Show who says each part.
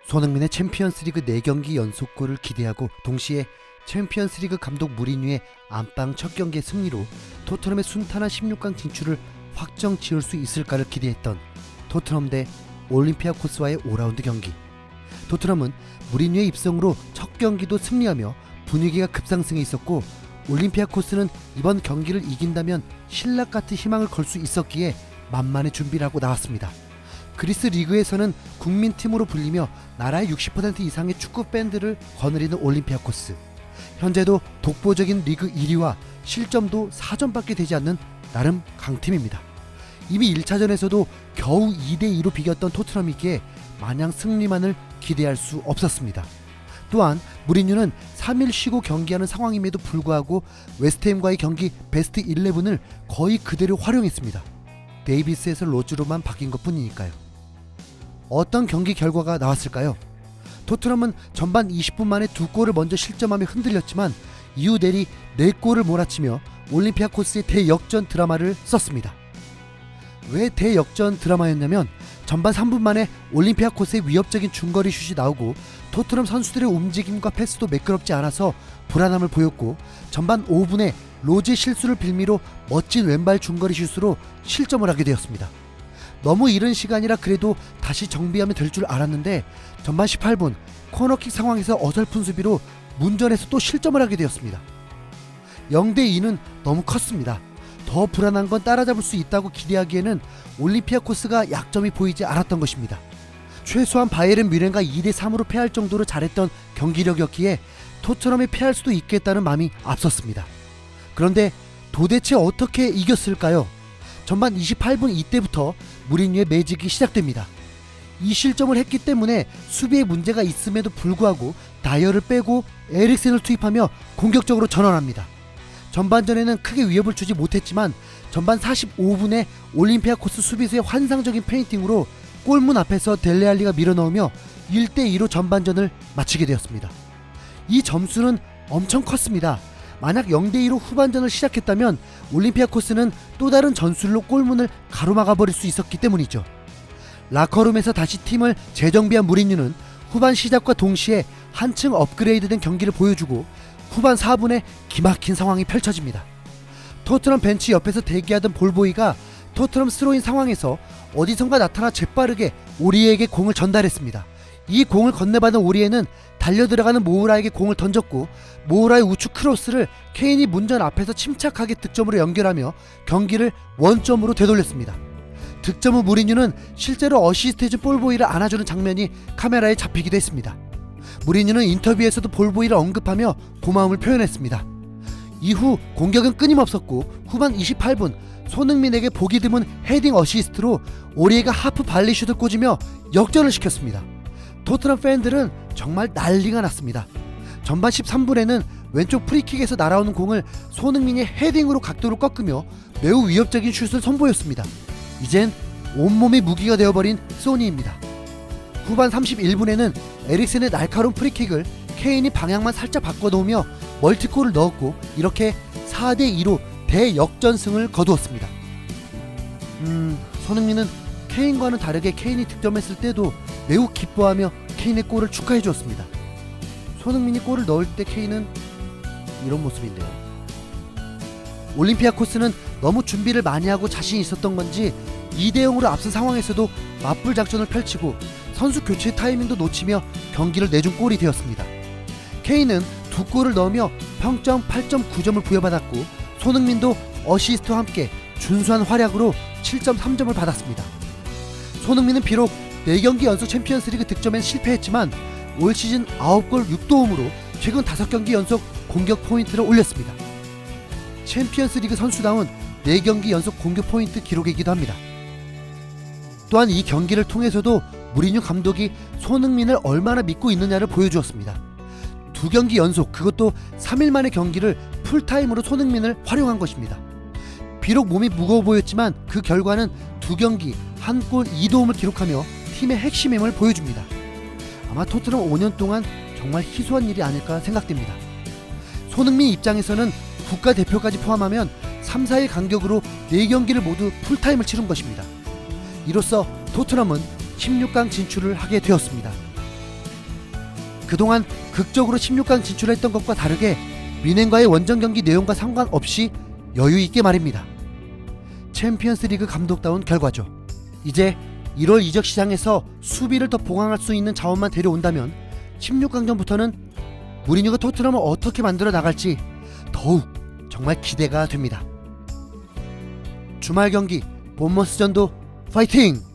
Speaker 1: 손흥민의 챔피언스리그 4경기 연속골을 기대하고 동시에 챔피언스리그 감독 무리뉴의 안방 첫 경기의 승리로 토트넘의 순탄한 16강 진출을 확정 지을 수 있을까를 기대했던 토트넘 대 올림피아코스와의 5라운드 경기. 토트넘은 무리뉴의 입성으로 첫 경기도 승리하며 분위기가 급상승해 있었고, 올림피아코스는 이번 경기를 이긴다면 신락 같은 희망을 걸 수 있었기에 만만의 준비를 하고 나왔습니다. 그리스 리그에서는 국민팀으로 불리며 나라의 60% 이상의 축구 팬들을 거느리는 올림피아코스. 현재도 독보적인 리그 1위와 실점도 4점밖에 되지 않는 나름 강팀입니다. 이미 1차전에서도 겨우 2대2로 비겼던 토트넘이기에 마냥 승리만을 기대할 수 없었습니다. 또한 무리뉴는 3일 쉬고 경기하는 상황임에도 불구하고 웨스트햄과의 경기 베스트 11을 거의 그대로 활용했습니다. 데이비스에서 로즈로만 바뀐 것 뿐이니까요. 어떤 경기 결과가 나왔을까요? 토트넘은 전반 20분 만에 2골을 먼저 실점하며 흔들렸지만 이후 내리 4골을 몰아치며 올림피아코스의 대역전 드라마를 썼습니다. 왜 대역전 드라마였냐면, 전반 3분 만에 올림피아코스의 위협적인 중거리 슛이 나오고 토트넘 선수들의 움직임과 패스도 매끄럽지 않아서 불안함을 보였고, 전반 5분에 로즈의 실수를 빌미로 멋진 왼발 중거리 슛으로 실점을 하게 되었습니다. 너무 이른 시간이라 그래도 다시 정비하면 될 줄 알았는데, 전반 18분 코너킥 상황에서 어설픈 수비로 문전에서 또 실점을 하게 되었습니다. 0대2는 너무 컸습니다. 더 불안한 건 따라잡을 수 있다고 기대하기에는 올림피아코스가 약점이 보이지 않았던 것입니다. 최소한 바이에른 뮌헨과 2대3으로 패할 정도로 잘했던 경기력이었기에 토트넘이 패할 수도 있겠다는 마음이 앞섰습니다. 그런데 도대체 어떻게 이겼을까요? 전반 28분 이때부터 무리뉴의 매직이 시작됩니다. 이 실점을 했기 때문에 수비에 문제가 있음에도 불구하고 다이어를 빼고 에릭센을 투입하며 공격적으로 전환합니다. 전반전에는 크게 위협을 주지 못했지만 전반 45분에 올림피아코스 수비수의 환상적인 페인팅으로 골문 앞에서 델레알리가 밀어넣으며 1대2로 전반전을 마치게 되었습니다. 이 점수는 엄청 컸습니다. 만약 0대2로 후반전을 시작했다면 올림피아코스는 또 다른 전술로 골문을 가로막아 버릴 수 있었기 때문이죠. 라커룸에서 다시 팀을 재정비한 무리뉴는 후반 시작과 동시에 한층 업그레이드된 경기를 보여주고 후반 4분에 기막힌 상황이 펼쳐집니다. 토트넘 벤치 옆에서 대기하던 볼보이가 토트넘 스로인 상황에서 어디선가 나타나 재빠르게 오리에에게 공을 전달했습니다. 이 공을 건네받은 오리에는 달려들어가는 모우라에게 공을 던졌고, 모우라의 우측 크로스를 케인이 문전 앞에서 침착하게 득점으로 연결하며 경기를 원점으로 되돌렸습니다. 득점 후 무리뉴는 실제로 어시스트해준 볼보이를 안아주는 장면이 카메라에 잡히기도 했습니다. 무리뉴는 인터뷰에서도 볼보이를 언급하며 고마움을 표현했습니다. 이후 공격은 끊임없었고 후반 28분 손흥민에게 보기 드문 헤딩 어시스트로 오리에가 하프 발리슛을 꽂으며 역전을 시켰습니다. 토트넘 팬들은 정말 난리가 났습니다. 전반 13분에는 왼쪽 프리킥에서 날아오는 공을 손흥민이 헤딩으로 각도를 꺾으며 매우 위협적인 슛을 선보였습니다. 이젠 온몸이 무기가 되어버린 소니입니다. 후반 31분에는 에릭센의 날카로운 프리킥을 케인이 방향만 살짝 바꿔놓으며 멀티골을 넣었고, 이렇게 4대2로 대역전승을 거두었습니다. 손흥민은 케인과는 다르게 케인이 득점했을 때도 매우 기뻐하며 케인의 골을 축하해 주었습니다. 손흥민이 골을 넣을 때 케인은 이런 모습인데요. 올림피아코스는 너무 준비를 많이 하고 자신이 있었던 건지 2대0으로 앞선 상황에서도 맞불 작전을 펼치고 선수 교체 타이밍도 놓치며 경기를 내준 골이 되었습니다. 케인은 2골을 넣으며 평점 8.9점을 부여받았고, 손흥민도 어시스트와 함께 준수한 활약으로 7.3점을 받았습니다. 손흥민은 비록 4경기 연속 챔피언스리그 득점엔 실패했지만 올 시즌 9골 6도움으로 최근 5경기 연속 공격 포인트를 올렸습니다. 챔피언스리그 선수다운 4경기 연속 공격 포인트 기록이기도 합니다. 또한 이 경기를 통해서도 무리뉴 감독이 손흥민을 얼마나 믿고 있느냐를 보여주었습니다. 2경기 연속, 그것도 3일 만의 경기를 풀타임으로 손흥민을 활용한 것입니다. 비록 몸이 무거워 보였지만 그 결과는 2경기 1골 2도움을 기록하며 팀의 핵심임을 보여줍니다. 아마 토트넘 5년 동안 정말 희소한 일이 아닐까 생각됩니다. 손흥민 입장에서는 국가대표까지 포함하면 3, 4일 간격으로 4경기를 모두 풀타임을 치른 것입니다. 이로써 토트넘은 16강 진출을 하게 되었습니다. 그동안 극적으로 16강 진출했던 것과 다르게 미넨과의 원정 경기 내용과 상관없이 여유 있게 말입니다. 챔피언스리그 감독다운 결과죠. 이제 1월 이적 시장에서 수비를 더 보강할 수 있는 자원만 데려온다면 16강전부터는 무리뉴가 토트넘을 어떻게 만들어 나갈지 더욱 정말 기대가 됩니다. 주말 경기 본머스전도 파이팅!